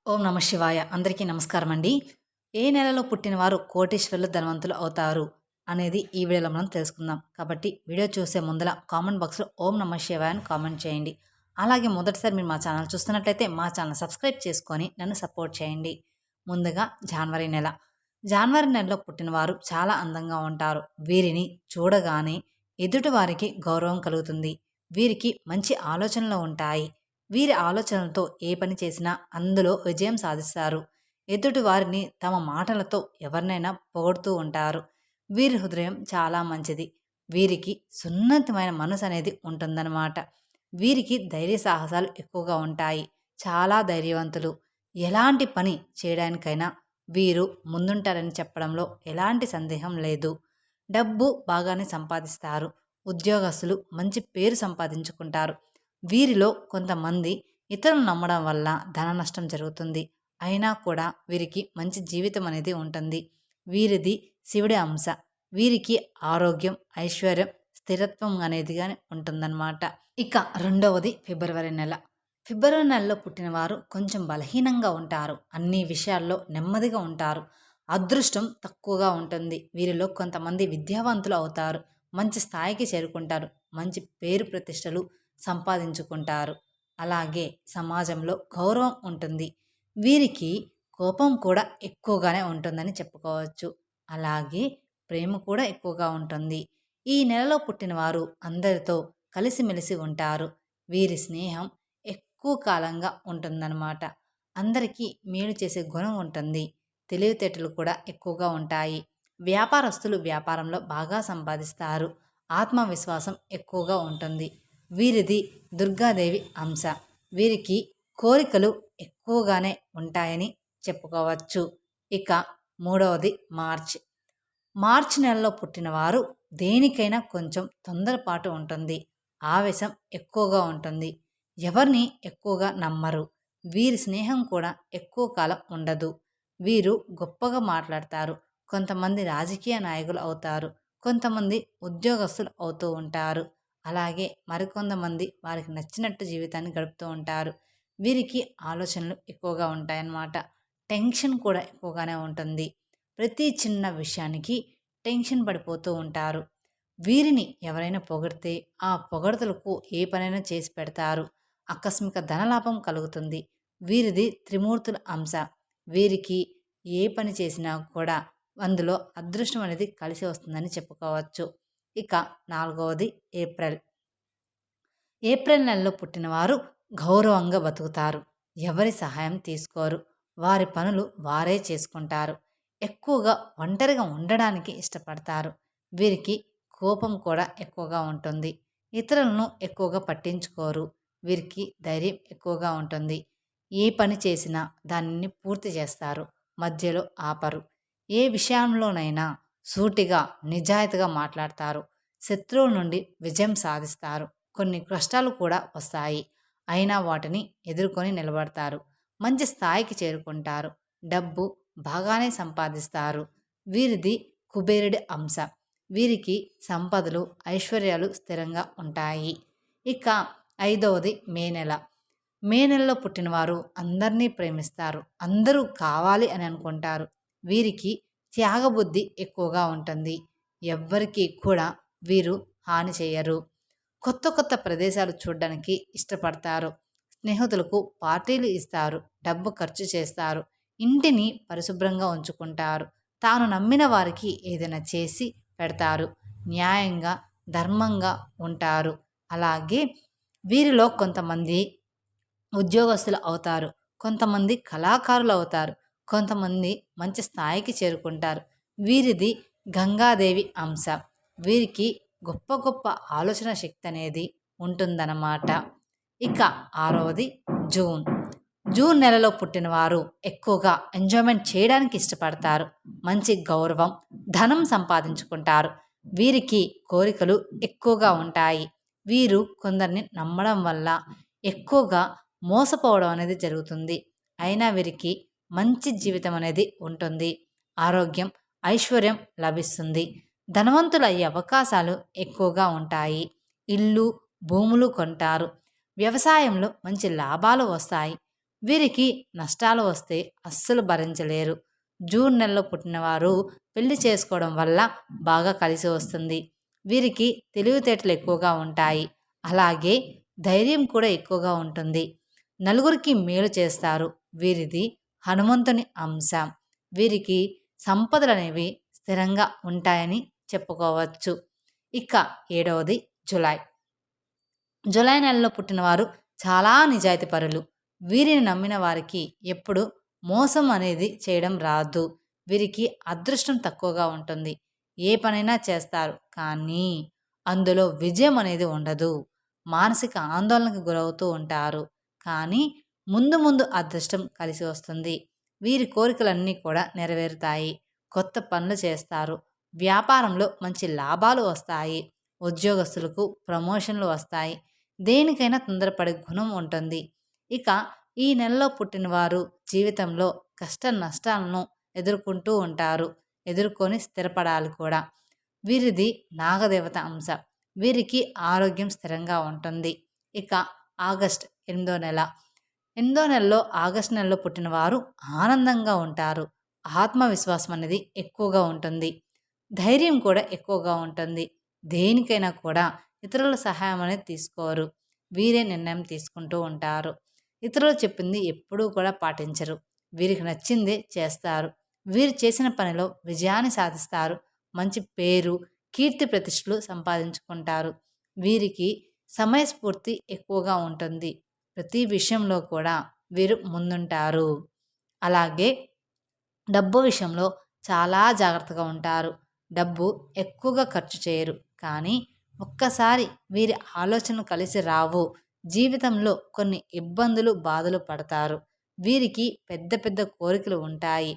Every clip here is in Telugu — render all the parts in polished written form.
ఓం నమ శివాయ. అందరికీ నమస్కారం అండి. ఏ నెలలో పుట్టినవారు కోటీశ్వరులు, ధనవంతులు అవుతారు అనేది ఈ వీడియోలో మనం తెలుసుకుందాం. కాబట్టి వీడియో చూసే ముందల కామెంట్ బాక్స్లో ఓం నమ శివాయ అని కామెంట్ చేయండి. అలాగే మొదటిసారి మీరు మా ఛానల్ చూస్తున్నట్లయితే మా ఛానల్ సబ్స్క్రైబ్ చేసుకొని నన్ను సపోర్ట్ చేయండి. ముందుగా జనవరి నెల. జనవరి నెలలో పుట్టినవారు చాలా అందంగా ఉంటారు. వీరిని చూడగానే ఎదుటి వారికి గౌరవం కలుగుతుంది. వీరికి మంచి ఆలోచనలు ఉంటాయి. వీరి ఆలోచనలతో ఏ పని చేసినా అందులో విజయం సాధిస్తారు. ఎదుటి వారిని తమ మాటలతో ఎవరినైనా పొగుడుతూ ఉంటారు. వీరి హృదయం చాలా మంచిది. వీరికి సున్నితమైన మనసు అనేది ఉంటుందన్నమాట. వీరికి ధైర్య సాహసాలు ఎక్కువగా ఉంటాయి. చాలా ధైర్యవంతులు. ఎలాంటి పని చేయడానికైనా వీరు ముందుంటారని చెప్పడంలో ఎలాంటి సందేహం లేదు. డబ్బు బాగానే సంపాదిస్తారు. ఉద్యోగస్తులు మంచి పేరు సంపాదించుకుంటారు. వీరిలో కొంతమంది ఇతరులను నమ్మడం వల్ల ధన నష్టం జరుగుతుంది. అయినా కూడా వీరికి మంచి జీవితం అనేది ఉంటుంది. వీరిది శివుడి అంశ. వీరికి ఆరోగ్యం, ఐశ్వర్యం, స్థిరత్వం అనేది కానీ ఉంటుందన్నమాట. ఇక రెండవది ఫిబ్రవరి నెల. ఫిబ్రవరి నెలలో పుట్టినవారు కొంచెం బలహీనంగా ఉంటారు. అన్ని విషయాల్లో నెమ్మదిగా ఉంటారు. అదృష్టం తక్కువగా ఉంటుంది. వీరిలో కొంతమంది విద్యావంతులు అవుతారు. మంచి స్థాయికి చేరుకుంటారు. మంచి పేరు ప్రతిష్టలు సంపాదించుకుంటారు. అలాగే సమాజంలో గౌరవం ఉంటుంది. వీరికి కోపం కూడా ఎక్కువగానే ఉంటుందని చెప్పుకోవచ్చు. అలాగే ప్రేమ కూడా ఎక్కువగా ఉంటుంది. ఈ నెలలో పుట్టినవారు అందరితో కలిసిమెలిసి ఉంటారు. వీరి స్నేహం ఎక్కువ కాలంగా ఉంటుందన్నమాట. అందరికీ మేలు చేసే గుణం ఉంటుంది. తెలివితేటలు కూడా ఎక్కువగా ఉంటాయి. వ్యాపారస్తులు వ్యాపారంలో బాగా సంపాదిస్తారు. ఆత్మవిశ్వాసం ఎక్కువగా ఉంటుంది. వీరిది దుర్గాదేవి అంశ. వీరికి కోరికలు ఎక్కువగానే ఉంటాయని చెప్పుకోవచ్చు. ఇక మూడవది మార్చ్. మార్చి నెలలో పుట్టినవారు దేనికైనా కొంచెం తొందరపాటు ఉంటుంది. ఆవేశం ఎక్కువగా ఉంటుంది. ఎవరిని ఎక్కువగా నమ్మరు. వీరి స్నేహం కూడా ఎక్కువ కాలం ఉండదు. వీరు గొప్పగా మాట్లాడతారు. కొంతమంది రాజకీయ నాయకులు అవుతారు. కొంతమంది ఉద్యోగస్తులు అవుతూ ఉంటారు. అలాగే మరికొంతమంది వారికి నచ్చినట్టు జీవితాన్ని గడుపుతూ ఉంటారు. వీరికి ఆలోచనలు ఎక్కువగా ఉంటాయన్నమాట. టెన్షన్ కూడా ఎక్కువగానే ఉంటుంది. ప్రతి చిన్న విషయానికి టెన్షన్ పడిపోతూ ఉంటారు. వీరిని ఎవరైనా పొగిడితే ఆ పొగడతలకు ఏ పనైనా చేసి పెడతారు. ఆకస్మిక ధనలాభం కలుగుతుంది. వీరిది త్రిమూర్తుల అంశ. వీరికి ఏ పని చేసినా కూడా అందులో అదృష్టం అనేది కలిసి వస్తుందని చెప్పుకోవచ్చు. ఇక నాలుగవది ఏప్రిల్. ఏప్రిల్ నెలలో పుట్టినవారు గౌరవంగా బతుకుతారు. ఎవరి సహాయం తీసుకోరు. వారి పనులు వారే చేసుకుంటారు. ఎక్కువగా ఒంటరిగా ఉండడానికి ఇష్టపడతారు. వీరికి కోపం కూడా ఎక్కువగా ఉంటుంది. ఇతరులను ఎక్కువగా పట్టించుకోరు. వీరికి ధైర్యం ఎక్కువగా ఉంటుంది. ఏ పని చేసినా దానిని పూర్తి చేస్తారు. మధ్యలో ఆపరు. ఏ విషయంలోనైనా సూటిగా నిజాయితీగా మాట్లాడతారు. శత్రువుల నుండి విజయం సాధిస్తారు. కొన్ని కష్టాలు కూడా వస్తాయి. అయినా వాటిని ఎదుర్కొని నిలబడతారు. మంచి స్థాయికి చేరుకుంటారు. డబ్బు బాగానే సంపాదిస్తారు. వీరిది కుబేరుడి అంశ. వీరికి సంపదలు, ఐశ్వర్యాలు స్థిరంగా ఉంటాయి. ఇక ఐదవది మే నెల. మే నెలలో పుట్టినవారు అందరినీ ప్రేమిస్తారు. అందరూ కావాలి అని అనుకుంటారు. వీరికి త్యాగబుద్ధి ఎక్కువగా ఉంటుంది. ఎవ్వరికీ కూడా వీరు హాని చేయరు. కొత్త కొత్త ప్రదేశాలు చూడడానికి ఇష్టపడతారు. స్నేహితులకు పార్టీలు ఇస్తారు. డబ్బు ఖర్చు చేస్తారు. ఇంటిని పరిశుభ్రంగా ఉంచుకుంటారు. తాను నమ్మిన వారికి ఏదైనా చేసి పెడతారు. న్యాయంగా, ధర్మంగా ఉంటారు. అలాగే వీరిలో కొంతమంది ఉద్యోగస్తులు అవుతారు. కొంతమంది కళాకారులు అవుతారు. కొంతమంది మంచి స్థాయికి చేరుకుంటారు. వీరిది గంగాదేవి అంశ. వీరికి గొప్ప గొప్ప ఆలోచన శక్తి అనేది ఉంటుందన్నమాట. ఇక ఆరవది జూన్. జూన్ నెలలో పుట్టినవారు ఎక్కువగా ఎంజాయ్మెంట్ చేయడానికి ఇష్టపడతారు. మంచి గౌరవం, ధనం సంపాదించుకుంటారు. వీరికి కోరికలు ఎక్కువగా ఉంటాయి. వీరు కొందరిని నమ్మడం వల్ల ఎక్కువగా మోసపోవడం అనేది జరుగుతుంది. అయినా వీరికి మంచి జీవితం అనేది ఉంటుంది. ఆరోగ్యం, ఐశ్వర్యం లభిస్తుంది. ధనవంతులు అయ్యే అవకాశాలు ఎక్కువగా ఉంటాయి. ఇల్లు, భూములు కొంటారు. వ్యవసాయంలో మంచి లాభాలు వస్తాయి. వీరికి నష్టాలు వస్తే అస్సలు భరించలేరు. జూన్ నెలలో పుట్టినవారు పెళ్లి చేసుకోవడం వల్ల బాగా కలిసి వస్తుంది. వీరికి తెలివితేటలు ఎక్కువగా ఉంటాయి. అలాగే ధైర్యం కూడా ఎక్కువగా ఉంటుంది. నలుగురికి మేలు చేస్తారు. వీరిది హనుమంతుని అంశ. వీరికి సంపదలనేవి స్థిరంగా ఉంటాయని చెప్పుకోవచ్చు. ఇక 7వది జులై. జులై నెలలో పుట్టినవారు చాలా నిజాయితీపరులు. వీరిని నమ్మిన వారికి ఎప్పుడు మోసం అనేది చేయడం రాదు. వీరికి అదృష్టం తక్కువగా ఉంటుంది. ఏ పనైనా చేస్తారు, కానీ అందులో విజయం అనేది ఉండదు. మానసిక ఆందోళనకు గురవుతూ ఉంటారు. కానీ ముందు ముందు అదృష్టం కలిసి వస్తుంది. వీరి కోరికలన్నీ కూడా నెరవేరుతాయి. కొత్త పనులు చేస్తారు. వ్యాపారంలో మంచి లాభాలు వస్తాయి. ఉద్యోగస్తులకు ప్రమోషన్లు వస్తాయి. దేనికైనా తొందరపడే గుణం ఉంటుంది. ఇక ఈ నెలలో పుట్టినవారు జీవితంలో కష్ట నష్టాలను ఎదుర్కొంటూ ఉంటారు. ఎదుర్కొని స్థిరపడాలి కూడా. వీరిది నాగదేవత అంశ. వీరికి ఆరోగ్యం స్థిరంగా ఉంటుంది. ఇక ఆగస్ట్ 8వ నెల. 8వ నెలలో ఆగస్టు నెలలో పుట్టినవారు ఆనందంగా ఉంటారు. ఆత్మవిశ్వాసం అనేది ఎక్కువగా ఉంటుంది. ధైర్యం కూడా ఎక్కువగా ఉంటుంది. దేనికైనా కూడా ఇతరుల సహాయం అనేది తీసుకోరు. వీరే నిర్ణయం తీసుకుంటూ ఉంటారు. ఇతరులు చెప్పింది ఎప్పుడూ కూడా పాటించరు. వీరికి నచ్చిందే చేస్తారు. వీరు చేసిన పనిలో విజయాన్ని సాధిస్తారు. మంచి పేరు, కీర్తి ప్రతిష్టలు సంపాదించుకుంటారు. వీరికి సమయస్ఫూర్తి ఎక్కువగా ఉంటుంది. ప్రతి విషయంలో కూడా వీరు ముందుంటారు. అలాగే డబ్బు విషయంలో చాలా జాగ్రత్తగా ఉంటారు. డబ్బు ఎక్కువగా ఖర్చు చేయరు. కానీ ఒక్కసారి వీరి ఆలోచనలు కలిసి రావు. జీవితంలో కొన్ని ఇబ్బందులు, బాధలు పడతారు. వీరికి పెద్ద పెద్ద కోరికలు ఉంటాయి.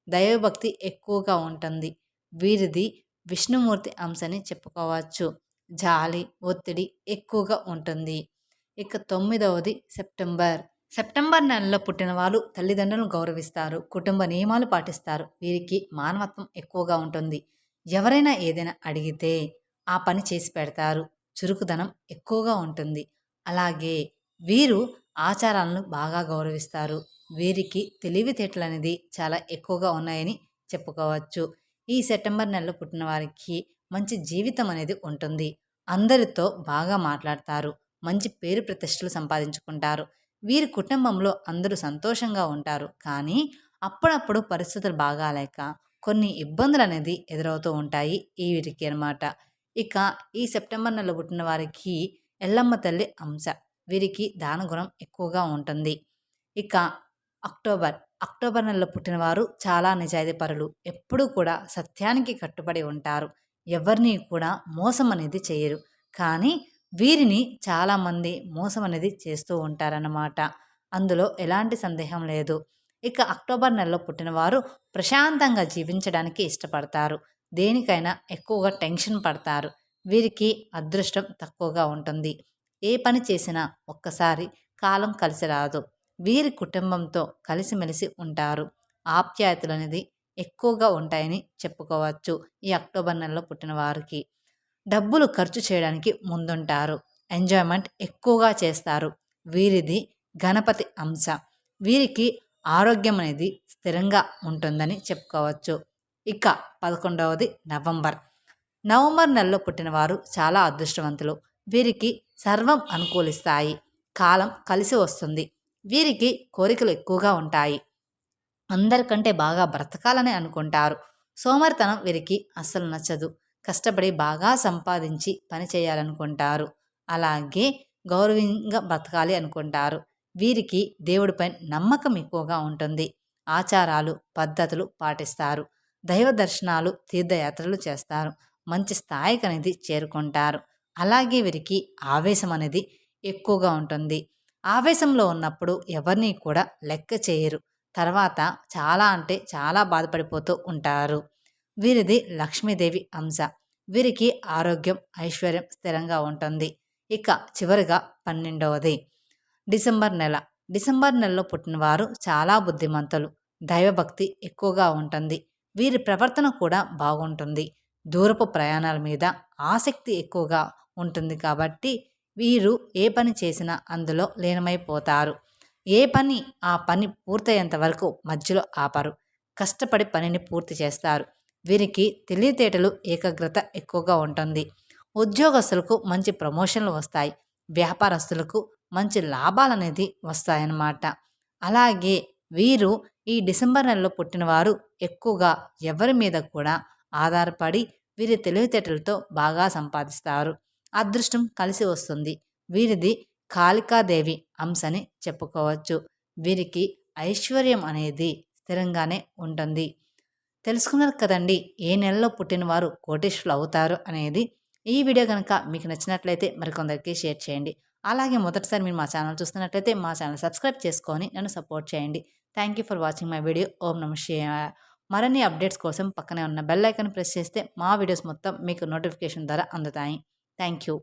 దైవభక్తి ఎక్కువగా ఉంటుంది. వీరిది విష్ణుమూర్తి అంశని చెప్పుకోవచ్చు. జాలి, ఒత్తిడి ఎక్కువగా ఉంటుంది. ఇక 9వది సెప్టెంబర్. సెప్టెంబర్ నెలలో పుట్టిన వాళ్ళు తల్లిదండ్రులను గౌరవిస్తారు. కుటుంబ నియమాలు పాటిస్తారు. వీరికి మానవత్వం ఎక్కువగా ఉంటుంది. ఎవరైనా ఏదైనా అడిగితే ఆ పని చేసి పెడతారు. చురుకుదనం ఎక్కువగా ఉంటుంది. అలాగే వీరు ఆచారాలను బాగా గౌరవిస్తారు. వీరికి తెలివితేటలు అనేది చాలా ఎక్కువగా ఉన్నాయని చెప్పుకోవచ్చు. ఈ సెప్టెంబర్ నెలలో పుట్టిన వారికి మంచి జీవితం అనేది ఉంటుంది. అందరితో బాగా మాట్లాడతారు. మంచి పేరు ప్రతిష్టలు సంపాదించుకుంటారు. వీరి కుటుంబంలో అందరూ సంతోషంగా ఉంటారు. కానీ అప్పుడప్పుడు పరిస్థితులు బాగాలేక కొన్ని ఇబ్బందులు అనేది ఎదురవుతూ ఉంటాయి ఈ వీరికి అన్నమాట. ఇక ఈ సెప్టెంబర్ నెలలో పుట్టిన వారికి ఎల్లమ్మ తల్లి అంశ. వీరికి దానగుణం ఎక్కువగా ఉంటుంది. ఇక అక్టోబర్. అక్టోబర్ నెలలో పుట్టినవారు చాలా నిజాయితీపరులు. ఎప్పుడూ కూడా సత్యానికి కట్టుబడి ఉంటారు. ఎవరిని కూడా మోసం అనేది చేయరు. కానీ వీరిని చాలామంది మోసం అనేది చేస్తూ ఉంటారన్నమాట. అందులో ఎలాంటి సందేహం లేదు. ఇక అక్టోబర్ నెలలో పుట్టినవారు ప్రశాంతంగా జీవించడానికి ఇష్టపడతారు. దేనికైనా ఎక్కువగా టెన్షన్ పడతారు. వీరికి అదృష్టం తక్కువగా ఉంటుంది. ఏ పని చేసినా ఒక్కసారి కాలం కలిసి రాదు. వీరి కుటుంబంతో కలిసిమెలిసి ఉంటారు. ఆప్యాయతలు అనేది ఎక్కువగా ఉంటాయని చెప్పుకోవచ్చు ఈ అక్టోబర్ నెలలో పుట్టిన వారికి. డబ్బులు ఖర్చు చేయడానికి ముందుంటారు. ఎంజాయ్మెంట్ ఎక్కువగా చేస్తారు. వీరిది గణపతి అంశ. వీరికి ఆరోగ్యం అనేది స్థిరంగా ఉంటుందని చెప్పుకోవచ్చు. ఇక 11వది నవంబర్. నవంబర్ నెలలో పుట్టినవారు చాలా అదృష్టవంతులు. వీరికి సర్వం అనుకూలిస్తాయి. కాలం కలిసి వస్తుంది. వీరికి కోరికలు ఎక్కువగా ఉంటాయి. అందరికంటే బాగా బ్రతకాలని అనుకుంటారు. సోమరితనం వీరికి అస్సలు నచ్చదు. కష్టపడి బాగా సంపాదించి పని చేయాలనుకుంటారు. అలాగే గౌరవంగా బ్రతకాలి అనుకుంటారు. వీరికి దేవుడిపై నమ్మకం ఎక్కువగా ఉంటుంది. ఆచారాలు, పద్ధతులు పాటిస్తారు. దైవ దర్శనాలు, తీర్థయాత్రలు చేస్తారు. మంచి స్థాయికి అనేది చేరుకుంటారు. అలాగే వీరికి ఆవేశం అనేది ఎక్కువగా ఉంటుంది. ఆవేశంలో ఉన్నప్పుడు ఎవరిని కూడా లెక్క చేయరు. తర్వాత చాలా అంటే చాలా బాధపడిపోతూ ఉంటారు. వీరిది లక్ష్మీదేవి అంశ. వీరికి ఆరోగ్యం, ఐశ్వర్యం స్థిరంగా ఉంటుంది. ఇక చివరిగా 12వది డిసెంబర్ నెల. డిసెంబర్ నెలలో పుట్టినవారు చాలా బుద్ధిమంతులు. దైవభక్తి ఎక్కువగా ఉంటుంది. వీరి ప్రవర్తన కూడా బాగుంటుంది. దూరపు ప్రయాణాల మీద ఆసక్తి ఎక్కువగా ఉంటుంది కాబట్టి వీరు ఏ పని చేసినా అందులో లీనమైపోతారు. ఏ పని ఆ పని పూర్తయ్యేంత వరకు మధ్యలో ఆపరు. కష్టపడి పనిని పూర్తి చేస్తారు. వీరికి తెలివితేటలు, ఏకాగ్రత ఎక్కువగా ఉంటుంది. ఉద్యోగస్తులకు మంచి ప్రమోషన్లు వస్తాయి. వ్యాపారస్తులకు మంచి లాభాలనేది వస్తాయన్నమాట. అలాగే వీరు ఈ డిసెంబర్ నెలలో పుట్టినవారు ఎక్కువగా ఎవరి మీద కూడా ఆధారపడి వీరి తెలివితేటలతో బాగా సంపాదిస్తారు. అదృష్టం కలిసి వస్తుంది. వీరిది కాళికాదేవి అంశని చెప్పుకోవచ్చు. వీరికి ఐశ్వర్యం అనేది స్థిరంగానే ఉంటుంది. తెలుసుకున్నారు కదండి ఏ నెలలో పుట్టినవారు కోటీశ్వరులు అవుతారు అనేది. ఈ వీడియో కనుక మీకు నచ్చినట్లయితే మరికొందరికి షేర్ చేయండి. అలాగే మొదటిసారి మీరు మా ఛానల్ చూస్తున్నట్లయితే మా ఛానల్ సబ్స్క్రైబ్ చేసుకొని నన్ను సపోర్ట్ చేయండి. Thank you for watching my video. ఓం నమః శివాయ. మరిన్ని అప్డేట్స్ కోసం పక్కనే ఉన్న బెల్ ఐకాన్ ప్రెస్ చేస్తే మా వీడియోస్ మొత్తం మీకు నోటిఫికేషన్ ద్వారా అందుతాయి. Thank you.